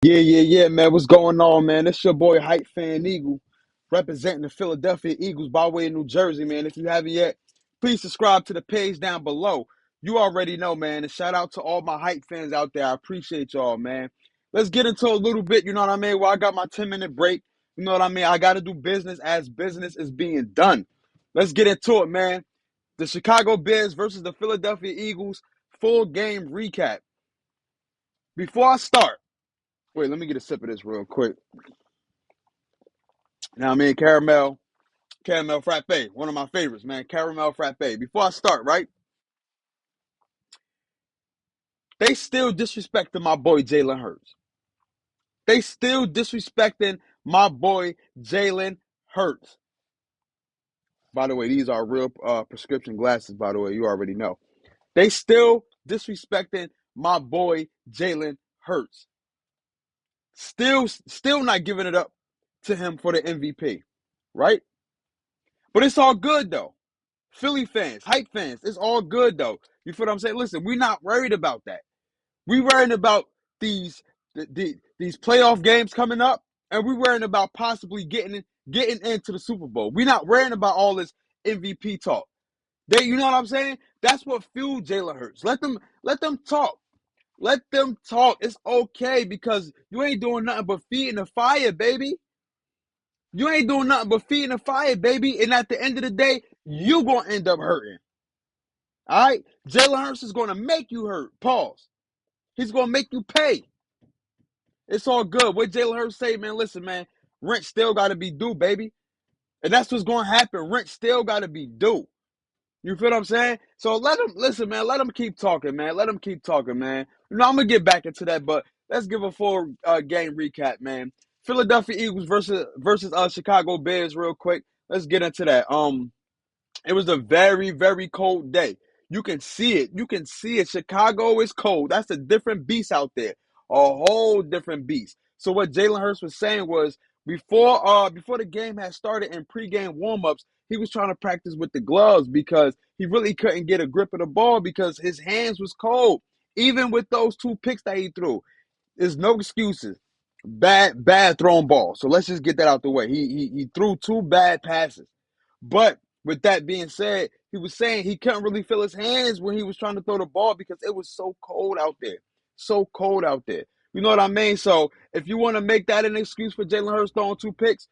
Yeah, man. What's going on, man? It's your boy Hype Fan Eagle, representing the Philadelphia Eagles by way of New Jersey, man. If you haven't yet, please subscribe to the page down below. You already know, man. And shout out to all my Hype fans out there. I appreciate y'all, man. Let's get into a little bit, you know what I mean? Well, I got my 10-minute break. You know what I mean? I got to do business as business is being done. Let's get into it, man. The Chicago Bears versus the Philadelphia Eagles full game recap. Before I start, wait, let me get a sip of this real quick. Now, I mean, caramel frappe, one of my favorites, man. Caramel frappe. Before I start, right? They still disrespecting my boy Jalen Hurts. They still disrespecting my boy Jalen Hurts. By the way, these are real prescription glasses. By the way, you already know. They still disrespecting my boy Jalen Hurts. Still not giving it up to him for the MVP, right? But it's all good though. Philly fans, hype fans, it's all good though. You feel what I'm saying? Listen, we're not worried about that. We worrying about these playoff games coming up, and we worrying about possibly getting into the Super Bowl. We're not worrying about all this MVP talk. You know what I'm saying? That's what fueled Jalen Hurts. Let them talk. Let them talk. It's okay because you ain't doing nothing but feeding the fire, baby. You ain't doing nothing but feeding the fire, baby. And at the end of the day, you gonna end up hurting. All right? Jalen Hurts is gonna make you hurt. Pause. He's gonna make you pay. It's all good. What Jalen Hurts say, man, listen, man, rent still gotta be due, baby. And that's what's gonna happen. Rent still gotta be due. You feel what I'm saying? So let them listen, man. Let them keep talking, man. Let them keep talking, man. You know, I'm gonna get back into that, but let's give a full game recap, man. Philadelphia Eagles versus Chicago Bears, real quick. Let's get into that. It was a very, very cold day. You can see it. You can see it. Chicago is cold. That's a different beast out there. A whole different beast. So what Jalen Hurts was saying was before the game had started in pregame warmups, he was trying to practice with the gloves because he really couldn't get a grip of the ball because his hands was cold. Even with those two picks that he threw, there's no excuses. Bad thrown ball. So let's just get that out the way. He threw two bad passes. But with that being said, he was saying he couldn't really feel his hands when he was trying to throw the ball because it was so cold out there. So cold out there. You know what I mean? So if you want to make that an excuse for Jalen Hurts throwing two picks,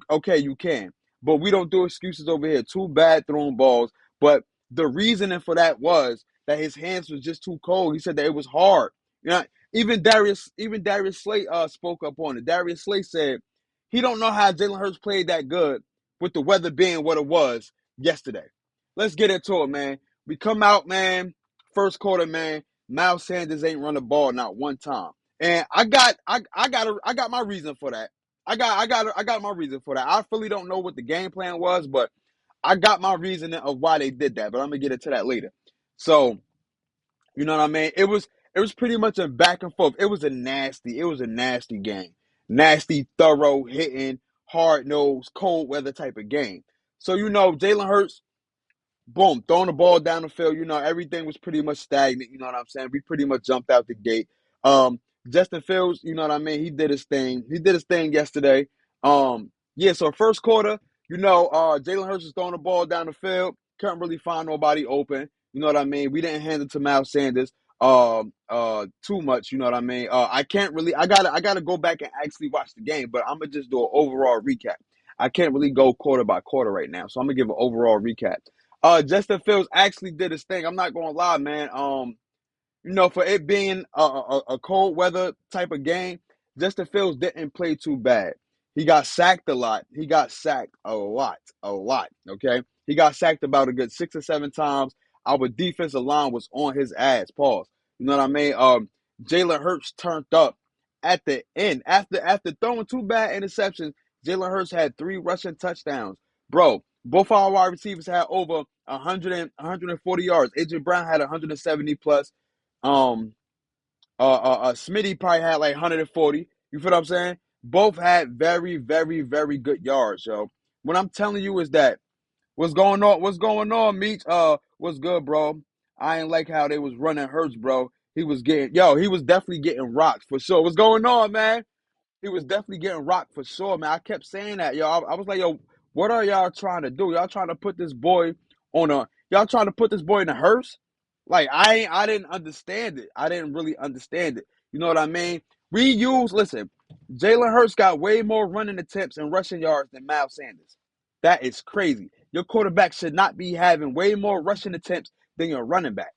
okay, you can. But we don't do excuses over here. Two bad thrown balls. But the reasoning for that was that his hands was just too cold. He said that it was hard. You know, even Darius Slay spoke up on it. Darius Slay said he don't know how Jalen Hurts played that good with the weather being what it was yesterday. Let's get into it, man. We come out, man. First quarter, man. Miles Sanders ain't run the ball not one time, and I got my reason for that. I got my reason for that. I really don't know what the game plan was, but I got my reasoning of why they did that. But I'm gonna get into that later. So you know what I mean? It was pretty much a back and forth. It was a nasty game. Nasty, thorough, hitting, hard nosed, cold weather type of game. So Jalen Hurts, boom, throwing the ball down the field. Everything was pretty much stagnant. You know what I'm saying? We pretty much jumped out the gate. Um, Justin Fields, you know what I mean? He did his thing. He did his thing yesterday. Yeah. So first quarter, Jalen Hurts was throwing the ball down the field. Couldn't really find nobody open. You know what I mean? We didn't hand it to Miles Sanders too much. You know what I mean? I can't really. I gotta go back and actually watch the game, but I'm gonna just do an overall recap. I can't really go quarter by quarter right now, so I'm gonna give an overall recap. Justin Fields actually did his thing. I'm not gonna lie, man. For it being a cold weather type of game, Justin Fields didn't play too bad. He got sacked a lot. He got sacked a lot, a lot. Okay, he got sacked about a good 6 or 7 times. Our defensive line was on his ass. Pause. You know what I mean? Jalen Hurts turned up at the end after throwing two bad interceptions. Jalen Hurts had 3 rushing touchdowns, bro. Both our wide receivers had over 100 140 yards. AJ Brown had 170 plus. Um, Smitty probably had like 140. You feel what I'm saying? Both had very, very, very good yards, yo. What I'm telling you is that what's going on? What's going on, Meech? What's good, bro? I ain't like how they was running Hurts, bro. he was definitely getting rocked for sure. What's going on, man? He was definitely getting rocked for sure, man. I kept saying that, yo. I was like, yo, what are y'all trying to do? Y'all trying to put this boy y'all trying to put this boy in a hearse? Like I didn't understand it. I didn't really understand it. You know what I mean? Listen, Jalen Hurts got way more running attempts and rushing yards than Miles Sanders. That is crazy. Your quarterback should not be having way more rushing attempts than your running back.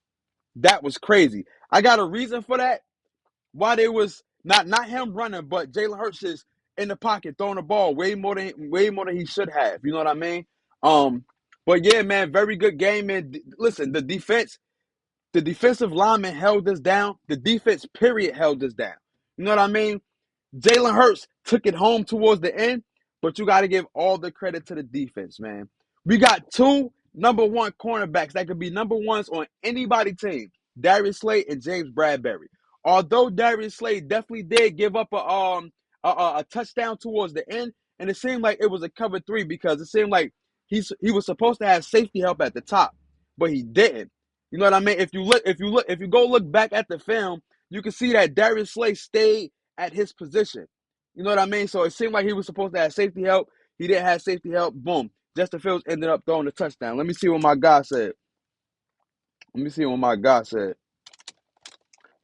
That was crazy. I got a reason for that. Why they was not him running, but Jalen Hurts is in the pocket throwing the ball way more than he should have. You know what I mean? Um, but yeah, man, very good game, man. Listen, the defensive lineman held us down. The defense, period, held us down. You know what I mean? Jalen Hurts took it home towards the end, but you got to give all the credit to the defense, man. We got two number one cornerbacks that could be number ones on anybody's team, Darius Slay and James Bradbury. Although Darius Slay definitely did give up a touchdown towards the end, and it seemed like it was a cover three because it seemed like he was supposed to have safety help at the top, but he didn't. You know what I mean? If you go look back at the film, you can see that Darius Slay stayed at his position. You know what I mean? So it seemed like he was supposed to have safety help. He didn't have safety help. Boom. Justin Fields ended up throwing the touchdown. Let me see what my guy said. Let me see what my guy said.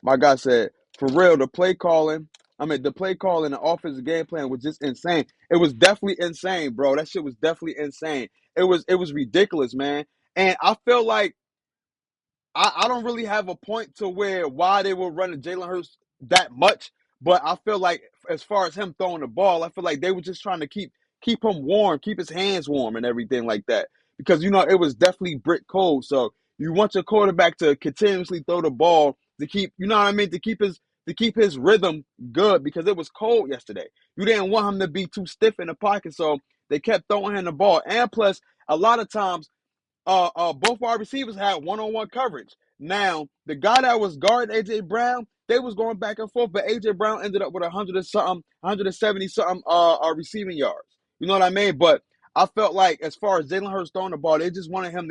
My guy said, for real, the play calling and the offensive game plan was just insane. It was definitely insane, bro. That shit was definitely insane. It was ridiculous, man. And I feel like I don't really have a point to why they were running Jalen Hurts that much, but I feel like as far as him throwing the ball, I feel like they were just trying to keep him warm, keep his hands warm and everything like that. Because it was definitely brick cold. So you want your quarterback to continuously throw the ball to keep, you know what I mean, to keep his rhythm good because it was cold yesterday. You didn't want him to be too stiff in the pocket, so they kept throwing him the ball. And plus, a lot of times both wide receivers had one-on-one coverage. Now, the guy that was guarding AJ Brown, they was going back and forth, but AJ Brown ended up with 100 and something, 170 something receiving yards. You know what I mean? But I felt like as far as Jalen Hurts throwing the ball, they wanted him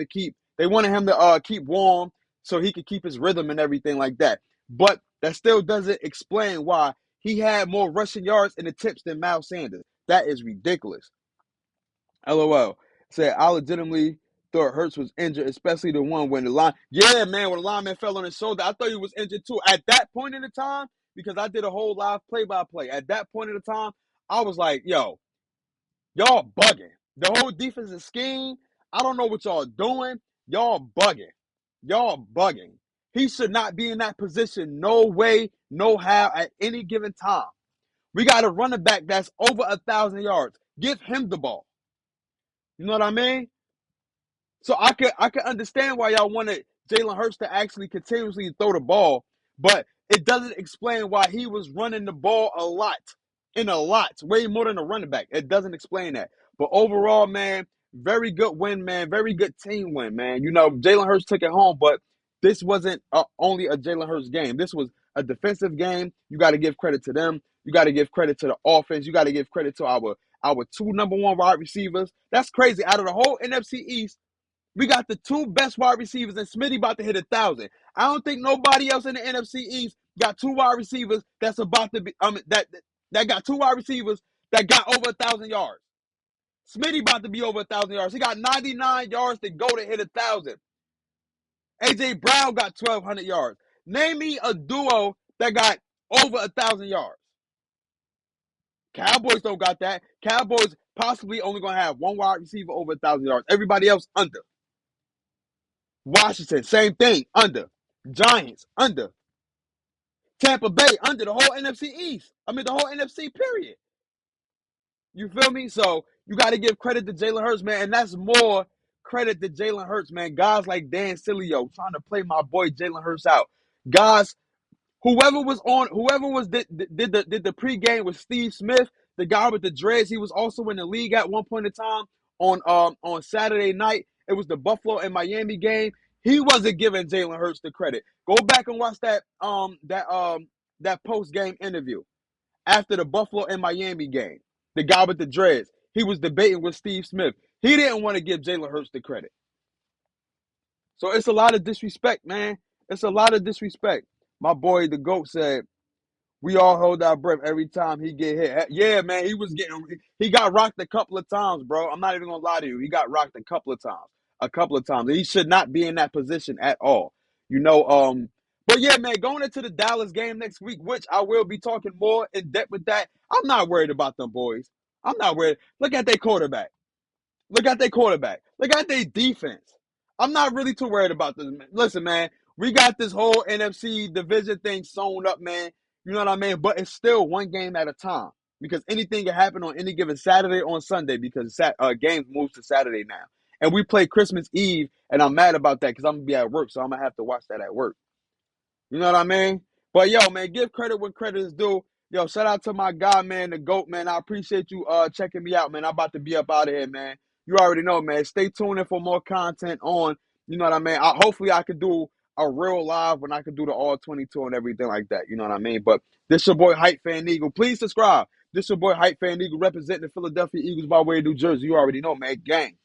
to keep warm so he could keep his rhythm and everything like that. But that still doesn't explain why he had more rushing yards and attempts than Miles Sanders. That is ridiculous. LOL. Said I legitimately thought Hurts was injured, especially the one when the line. Yeah, man, when the lineman fell on his shoulder, I thought he was injured too. At that point in the time, because I did a whole live play-by-play. At that point in the time, I was like, yo, y'all bugging. The whole defensive scheme, I don't know what y'all doing. Y'all bugging. Y'all bugging. He should not be in that position. No way, no how at any given time. We got a running back that's over 1,000 yards. Give him the ball. You know what I mean? So I could understand why y'all wanted Jalen Hurts to actually continuously throw the ball, but it doesn't explain why he was running the ball a lot, way more than a running back. It doesn't explain that. But overall, man, very good win, man. Very good team win, man. Jalen Hurts took it home, but this wasn't only a Jalen Hurts game. This was a defensive game. You got to give credit to them. You got to give credit to the offense. You got to give credit to our two number one wide receivers. That's crazy. Out of the whole NFC East, we got the two best wide receivers, and Smitty about to hit 1,000. I don't think nobody else in the NFC East got two wide receivers that's about to be that got two wide receivers that got over 1,000 yards. Smitty about to be over 1,000 yards. He got 99 yards to go to hit 1,000. AJ Brown got 1,200 yards. Name me a duo that got over 1,000 yards. Cowboys don't got that. Cowboys possibly only gonna have one wide receiver over 1,000 yards. Everybody else under. Washington, same thing, under. Giants, under. Tampa Bay, under the whole NFC East. I mean, the whole NFC, period. You feel me? So you got to give credit to Jalen Hurts, man. And that's more credit to Jalen Hurts, man. Guys like Dan Sileo trying to play my boy Jalen Hurts out. Guys, whoever was did the pregame with Steve Smith, the guy with the dreads. He was also in the league at one point in time on Saturday night. It was the Buffalo and Miami game. He wasn't giving Jalen Hurts the credit. Go back and watch that post game interview after the Buffalo and Miami game. The guy with the dreads. He was debating with Steve Smith. He didn't want to give Jalen Hurts the credit. So it's a lot of disrespect, man. It's a lot of disrespect. My boy, the GOAT, said, we all hold our breath every time he get hit. Yeah, man, he got rocked a couple of times, bro. I'm not even gonna lie to you. He got rocked a couple of times. A couple of times. He should not be in that position at all. You know, but yeah, man, going into the Dallas game next week, which I will be talking more in depth with that. I'm not worried about them boys. I'm not worried. Look at their quarterback. Look at their quarterback. Look at their defense. I'm not really too worried about this. Listen, man, we got this whole NFC division thing sewn up, man. You know what I mean? But it's still one game at a time because anything can happen on any given Saturday or Sunday because games moves to Saturday now. And we play Christmas Eve, and I'm mad about that because I'm going to be at work, so I'm going to have to watch that at work. You know what I mean? But yo, man, give credit when credit is due. Yo, shout out to my guy, man, the GOAT, man. I appreciate you checking me out, man. I'm about to be up out of here, man. You already know, man. Stay tuned in for more content on, you know what I mean? Hopefully I could do a real live when I could do the all 22 and everything like that. You know what I mean? But this your boy Hype Fan Eagle. Please subscribe. This your boy Hype Fan Eagle representing the Philadelphia Eagles by way of New Jersey. You already know, man. Gang.